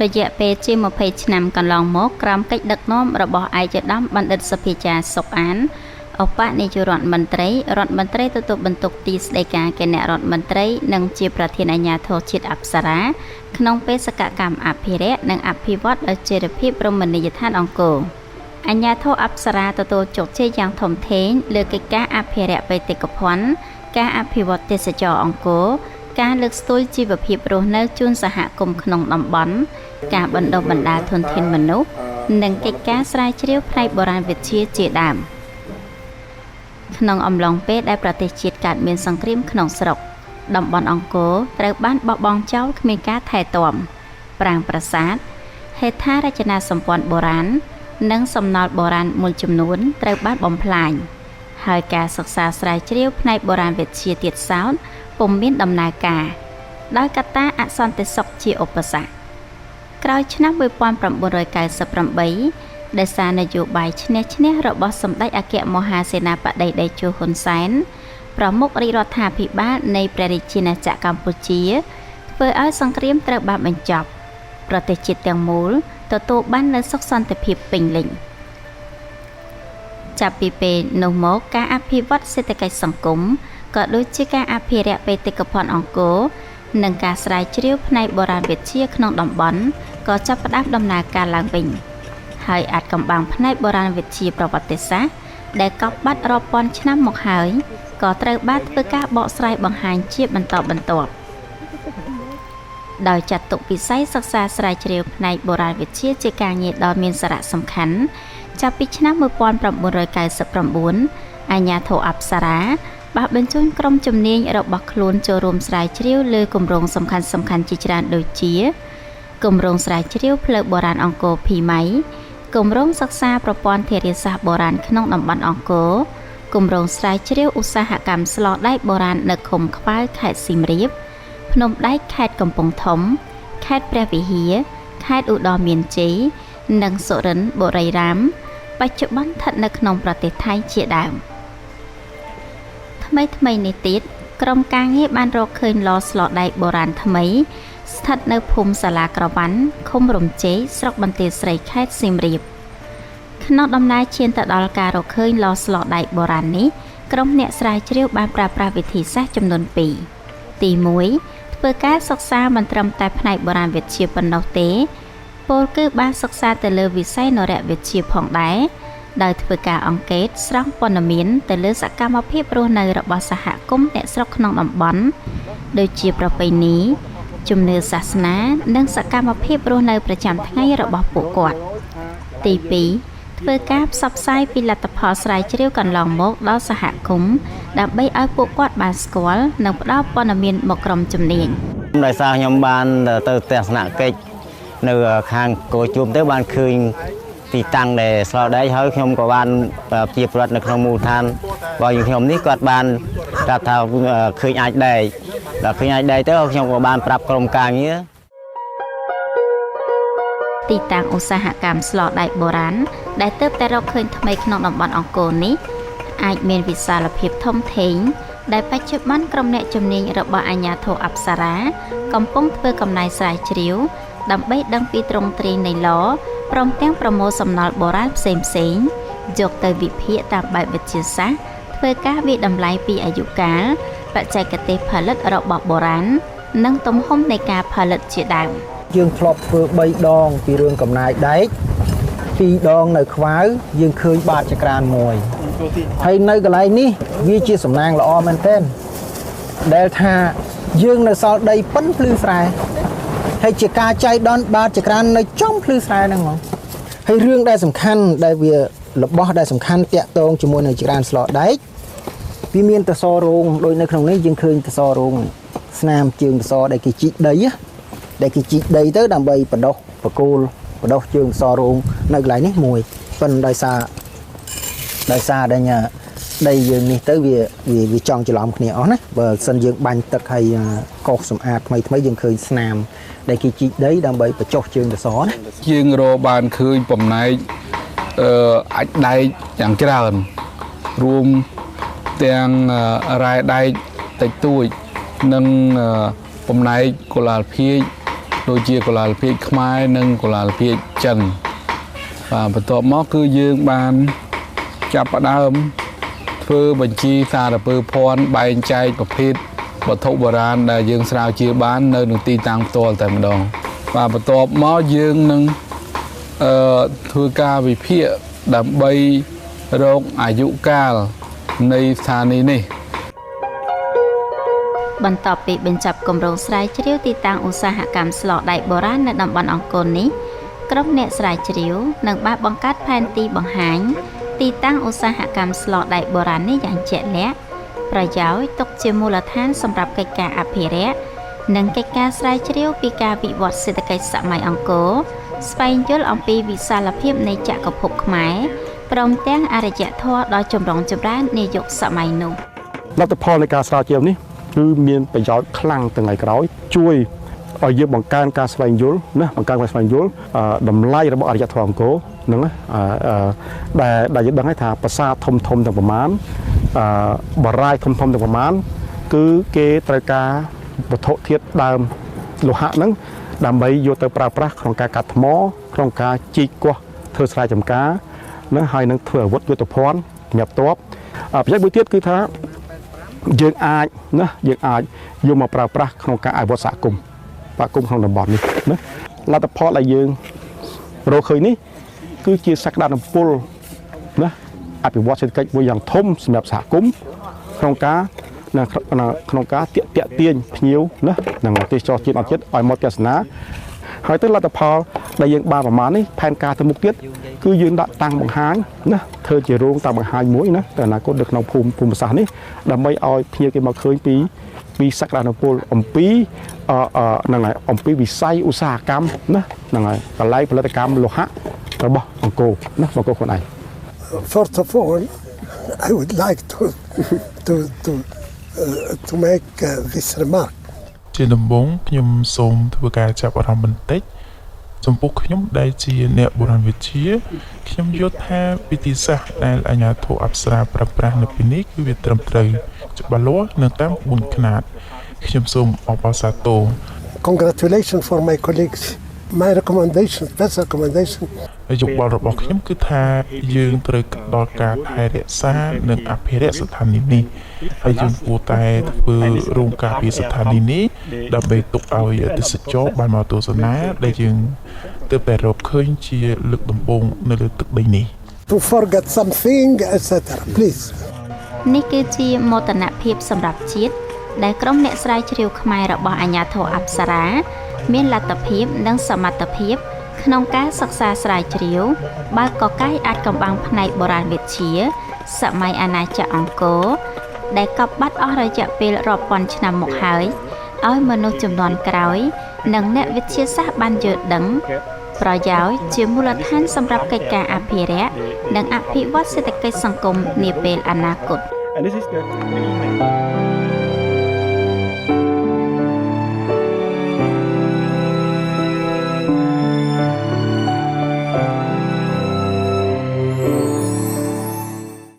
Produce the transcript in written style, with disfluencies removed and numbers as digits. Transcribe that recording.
រយៈពេលជា20ឆ្នាំកន្លងមកក្រោមកិច្ចដឹកនាំរបស់ឯកឧត្តមបណ្ឌិតសុភាចារសុកអានឧបនាយករដ្ឋមន្ត្រីទទួលបន្ទុកទីស្តីការគណៈរដ្ឋមន្ត្រីនិងជាប្រធានអាជ្ញាធរជាតិអប្សរាក្នុងបេសកកម្មអភិរក្សនិងអភិវឌ្ឍអចិរភាពរមណីយដ្ឋានអង្គរអាជ្ញាធរអប្សរាទទួលជោគជ័យយ៉ាងធំធេងលើកិច្ចការអភិរក្សបេតិកភណ្ឌការអភិវឌ្ឍទេសចរអង្គរការលើកស្ទួយជីវភាពរស់នៅជូនសហគមន៍ក្នុងតំបន់ការបណ្ដុះបណ្ដាលធនធានមនុស្សនិងកិច្ចការស្រាវជ្រាវផ្នែកបុរាណវិទ្យាជាដើមក្នុងអំឡុងពេលដែលប្រទេសជាតិកើតមានសង្គ្រាមក្នុងស្រុកតំបន់អង្គរត្រូវបានបោះបង់ចោលគ្មានការថែទាំប្រាង្គប្រាសាទហេដ្ឋារចនាសម្ព័ន្ធបុរាណនិងសំណល់បុរាណមួយចំនួនត្រូវបានបំផ្លាញហើយការសិក្សាស្រាវជ្រាវផ្នែកបុរាណវិទ្យាទៀតសោតពុំមានដំណើរការដោយកត្តាអសន្តិសុខជាឧបសគ្គក្រោយឆ្នាំ1998ដោយសារនយោបាយឈ្នះរបស់សម្ដេចអគ្គមហាសេនាបតីតេជោហ៊ុនសែនប្រមុខរាជរដ្ឋាភិបាលនៃព្រះរាជាណាចក្រកម្ពុជាធ្វើឲ្យសង្គ្រាមត្រូវបានបញ្ចប់ប្រទេសជាតិទាំងមូលទទួលបាននូវសុខសន្តិភាពពេញលេញចាប់ពីពេលនោះមកការអភិវឌ្ឍសេដ្ឋកិច្ចសង្គមក៏ដូចជាការអភិរក្សបេតិកភណ្ឌអង្គរនិងការស្រាវជ្រាវផ្នែកបុរាណវិទ្យាក្នុងតំបន់ក៏ចាប់ផ្ដើមដំណើរការឡើងវិញហើយអាចកំបាំងផ្នែកបុរាណវិទ្យាប្រវត្តិសាស្ត្រដែលកប់បាត់រាប់ពាន់ឆ្នាំមកហើយក៏ត្រូវបានធ្វើការបកស្រាយបង្ហាញជាបន្តបន្ទាប់ដោយចាត់ទុកវិស័យសិក្សាស្រាវជ្រាវផ្នែកបុរាណវិទ្យាជាការងារដ៏មានសារៈសំខាន់ចាប់ពីឆ្នាំ1999អាជ្ញាធរអប្សរាបានបញ្ជូនក្រុមជំនាញរបស់ខ្លួនចូលរួមស្រាវជ្រាវលើគម្រោងសំខាន់ជាច្រើនដូចជាគម្រោងស្រាវជ្រាវផ្លូវបុរាណអង្គរភីម៉ៃគម្រោងសិក្សាប្រព័ន្ធធារាសាស្ត្របុរាណក្នុងតំបន់អង្គរគម្រោងស្រាវជ្រាវឧស្សាហកម្មស្លដែកបុរាណនៅឃុំខ្វាវខេត្តសៀមរាបភ្នំដែកខេត្តកំពង់ធំខេត្តព្រះវិហារខេត្តឧត្តរមានជ័យនិងសុរិន្ទបុរីរាមបច្ចុប្បន្នស្ថិតនៅក្នុងប្រទេសថៃជាដើមថ្មីនេះទៀតក្រុមការងារបានរកឃើញឡស្លដែកបុរាណថ្មីស្ថិតនៅភូមិសាលាក្រវ៉ាន់ឃុំរំជ័យស្រុកបន្ទាយស្រីខេត្តសៀមរាបក្នុងដំណើរឈានទៅដល់ការរកឃើញឡស្លដែកបុរាណនេះក្រុមអ្នកស្រាវជ្រាវបានប្រើប្រាស់វិធីសាស្ត្រចំនួន2ទី1ធ្វើការសិក្សាមិនត្រឹមតែផ្នែកបុរាណវិទ្យាប៉ុណ្ណោះទេពោលគឺបានសិក្សាទៅលើវិស័យនរៈវិទ្យាផងដែរដោយធ្វើការអង្កេតស្រង់ព័ត៌មានទៅលើសកម្មភាពរស់នៅរបស់សហគមន៍អ្នកស្រុកក្នុងតំបន់ដូចជាប្រពៃណីជំនឿសាសនានិងសកម្មភាពរស់នៅប្រចាំថ្ងៃរបស់ពួកគាត់ទី2ធ្វើការផ្សព្វផ្សាយពីលទ្ធផលស្រាវជ្រាវកន្លងមកដល់សហគមន៍ដើម្បីឲ្យពួកគាត់បានស្គាល់និងផ្ដល់ព័ត៌មានមកក្រុមជំនាញដោយសារខ្ញុំបានទៅទស្សនកិច្ចនៅខាងគោជុំទៅបានឃើញទីតាំងដែលស្លដែកហើយខ្ញុំក៏បានជាប្រវត្តិនៅក្នុងមូលដ្ឋានរបស់ខ្ញុំនេះគាត់បានប្រាប់ថាឃើញអាចដែកដល់ឃើញអាចដែកទៅខ្ញុំក៏បានប្រាប់ក្រុមការងារទីតាំងឧស្សាហកម្មស្លដែកបុរាណដែលទើបតែរកឃើញថ្មីក្នុងតំបន់អង្គរនេះអាចមានវិសាលភាពធំធេងដែលបច្ចុប្បន្នក្រុមអ្នកជំនាញរបស់អាជ្ញាធរអប្សរាកំពុងធ្វើកំណែស្រាវជ្រាវដើម្បីដឹងពីទ្រង់ទ្រាយនៃឡព្រមទាំងប្រមូលសំណល់បុរាណផ្សេងយកទៅវិភាគតាមបែបវិទ្យាសាស្ត្រធ្វើការវិតម្លៃពីអាយុកាលបច្ចេកទេសផលិតរបស់បុរាណនិងទំហំនៃការផលិតជាដើមយើងធ្លាប់ធ្វើ3ដងពីរឿងកំណាយដែក2ដងនៅខ្វាវយើងឃើញបាតចក្រានមួយហើយនៅកន្លែងនេះវាជាសំណាងល្អមែនទែនដែលថាយើងនៅសល់ដីប៉ិនភ្លឺស្រែហើយជាការចៃដន្យបាតចក្រាននៅចំភ្លឺស្រែហ្នឹងហ្មងហើយរឿងដែលសំខាន់ដែលវារបស់ដែលសំខាន់តាក់ទងជាមួយនឹងចក្រានស្លដែកវាមានតសរោងដូចនៅក្នុងនេះយើងឃើញតសរោងស្នាមជើងតសដែលគេជីកដីទៅដើម្បីបដោះបកូលបដោះជើងតសរោងនៅកន្លែងនេះមួយប៉ុន្តែដោយសារដែលដីយើងនេះទៅវាចង់ច្រឡំគ្នាអស់ណាបើសិនយើងបាញ់ទឹកហើយកោសសម្អាតថ្មីយើងឃើញស្នាមដែលគេជីកដីដើម្បីបញ្ចុះជើងតសណាយើងរកបានឃើញបំណែកអាចដែកយ៉ាងច្រើនរួមទាំងរ៉ែដែកតិចតួចនិងបំណែកកុលាលភាជ ដូចជាកុលាលភាគខ្មែរនិងកុលាលភាគចិនបាទបន្ទាប់មកគឺយើងបានចាប់ផ្ដើមធ្វើបញ្ជីសារពើភ័ណ្ឌបែងចែកប្រភេទវត្ថុបុរាណដែលយើងស្រាវជ្រាវបាននៅក្នុងទីតាំងផ្ទាល់តែម្ដងបាទបន្ទាប់មកយើងនឹងធ្វើការវិភាគដើម្បីរកអាយុកាលនៃស្ថានីយ៍នេះបន្ទាប់ពីបញ្ចប់គម្រោងស្រាវជ្រាវទីតាំងឧស្សាហកម្មស្លដែកបុរាណនៅតំបន់អង្គរនេះក្រុមអ្នកស្រាវជ្រាវនឹងបានបង្កើតផែនទីបង្ហាញទីតាំងឧស្សាហកម្មស្លដែកបុរាណនេះយ៉ាងជាក់លាក់ប្រយោជន៍ទុកជាមូលដ្ឋានសម្រាប់កិច្ចការអភិរក្សនិងកិច្ចការស្រាវជ្រាវពីការវិវត្តសេដ្ឋកិច្ចសម័យអង្គរស្វែងយល់អំពីវិសាលភាពនៃចក្រភពខ្មែរព្រមទាំងអរិយធម៌ដ៏ចម្រុងចម្រើននាយុគសម័យនោះលទ្ធផលនៃការស្រាវជ្រាវនេះគឺមានប្រយោជន៍ខ្លាំងទៅថ្ងៃក្រោយជួយឲ្យយើងបង្កើនការស្វែងយល់ណាបង្កើនការស្វែងយល់តម្លៃរបស់អរិយធម៌អង្គរហ្នឹងដែលយើងដឹងថាប្រាសាទធំទាំងប្រមាណបរាយធំទាំងប្រមាណគឺគេត្រូវការវត្ថុធាតុដើមលោហៈហ្នឹងដើម្បីយកទៅប្រើប្រាស់ក្នុងការកាត់ថ្មក្នុងការជីកគាស់ធ្វើស្រែចម្ការណាហើយនឹងធ្វើអាវុធយុទ្ធភ័ណ្ឌសម្រាប់ទ័ពប្រយោជន៍មួយទៀតគឺថាយើងអាចយកមកប្រើប្រាស់ក្នុងការអភិវឌ្ឍសហគមន៍ក្នុងតំបន់នេះណាលទ្ធផលដែលយើងរកឃើញនេះគឺជាសក្តានុពលណាអភិវឌ្ឍសេដ្ឋកិច្ចមួយយ៉ាងធំសម្រាប់សហគមន៍ក្នុងការទាក់ទាញភ្ញៀវណានិងទេសចរជាតិអន្តរជាតិឲ្យមកទស្សនាហើយទៅលទ្ធផលដែលយើងបានប្រមាណនេះផែនការទៅមុខទៀតគឺយើងដាក់តាំងបង្ហាញណាធ្វើជារោងតាំងបង្ហាញមួយណាទៅអនាគតនៅក្នុងភូមិសាស្ត្រនេះដើម្បីឲ្យភ្ញៀវគេមកឃើញពីសក្តានុពលអំពីអំពីវិស័យឧស្សាហកម្មណាហ្នឹងហើយកន្លែងផលិតកម្មលោហៈរបស់អង្គរណាអង្គរខ្លួនឯង First of all, I would like to make this remark. ជាដំបូងខ្ញុំសូមធ្វើការចាប់អារម្មណ៍បន្តិចចំពោះខ្ញុំដែលជាអ្នកបុរាណវិទ្យាខ្ញុំយល់ថាវិធីសាស្ត្រដែលអាជ្ញាធរអប្សរាប្រើប្រាស់នៅពេលនេះគឺវាត្រឹមត្រូវច្បាស់លាស់នៅតាមក្បួនខ្នាតខ្ញុំសូមអបអរសាទរ Congratulations for my colleagues. My recommendation, best recommendation. យោបល់របស់ខ្ញុំគឺថាយើងត្រូវដល់ការថែរក្សានិងអភិរក្សស្ថានីយ៍នេះហើយយើងគួរតែធ្វើរោងការពារស្ថានីយ៍នេះដើម្បីទុកឲ្យទេសចរបានមកទស្សនាដែលយើងទើបតែរកឃើញជាលើកដំបូងនៅលើទឹកដីនេះ To forget something, etc. Please. នេះគឺជាមោទនភាពសម្រាប់ជាតិដែលក្រុមអ្នកស្រាវជ្រាវខ្មែររបស់អាជ្ញាធរអប្សរាមានលទ្ធភាពនិងសមត្ថភាពក្នុងការសិក្សាស្រាវជ្រាវបើកកកាយអាចកំបាំងផ្នែកបុរាណវិទ្យាសម័យអាណាចក្រអង្គរដែលកប់បាត់អស់រយៈពេលរាប់ពាន់ឆ្នាំមកហើយឲ្យមនុស្សជំនាន់ក្រោយនិងអ្នកវិទ្យាសាស្ត្របានយល់ដឹងប្រយោជន៍ជាមូលដ្ឋានសម្រាប់កិច្ចការអភិរក្សនិងអភិវឌ្ឍសេដ្ឋកិច្ចសង្គមនាពេលអនាគត